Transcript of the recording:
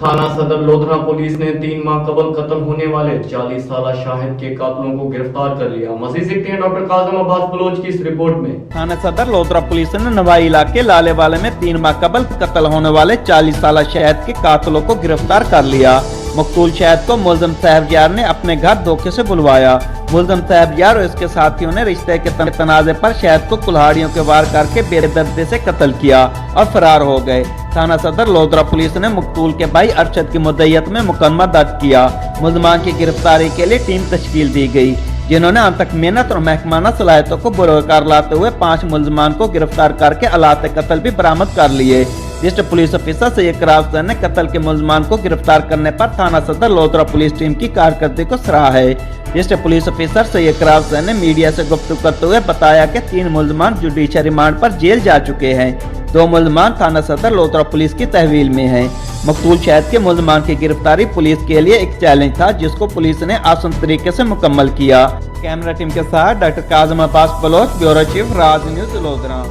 थाना सदर लोधरा पुलिस ने 3 माह कबल कत्ल होने वाले 40 साला शाहिद के कातिलों को गिरफ्तार कर लिया। मजीद देखते हैं डॉक्टर काजम अब्बास बलोच की इस रिपोर्ट में। थाना सदर लोधरा पुलिस ने नवाई इलाके लालेवाले में 3 माह कबल कत्ल होने वाले 40 साला शाहिद के कातिलों को गिरफ्तार कर लिया। मकतूल शाहिद को मुल्ज़िम साहबजार ने अपने घर धोखे से बुलवाया। मुल्ज़िम साहबजार और इसके साथियों ने रिश्ते के तनाज़े पर शाहिद को कुल्हाड़ियों के वार करके बेदर्दी से कत्ल किया और फरार हो गए। थाना सदर लोधरा पुलिस ने मकतूल के भाई अरशद की मुद्दईयत में मुकदमा दर्ज किया। मुल्ज़िमान की गिरफ्तारी के लिए टीम तश्कील दी गई, जिन्होंने अंतक मेहनत और महकमाना सलाहियतों को बरोकार लाते हुए 5 मुल्ज़िमान को गिरफ्तार करके आलात कत्ल भी बरामद कर लिए। वरिष्ठ पुलिस ऑफिसर सैयद इकराम हुसैन ने कत्ल के मुल्ज़िमान को गिरफ्तार करने पर थाना सदर लोधरा पुलिस टीम की कारकर्दगी को सराहा है। वरिष्ठ पुलिस ऑफिसर सैयद इकराम हुसैन ने मीडिया से गुफ्तगू करते हुए बताया कि 3 मुल्ज़िमान जुडिशल रिमांड पर जेल जा चुके हैं। 2 मुल्ज़िमान थाना सदर लोधरा पुलिस की तहवील में हैं। मकतूल शाहिद के मुल्ज़िमान की गिरफ्तारी पुलिस के लिए एक चैलेंज था, जिसको पुलिस ने आसान तरीके से मुकम्मल किया। कैमरा टीम के साथ doctor काजम Abbas Bloch, bureau chief, राज न्यूज़, लोधरा।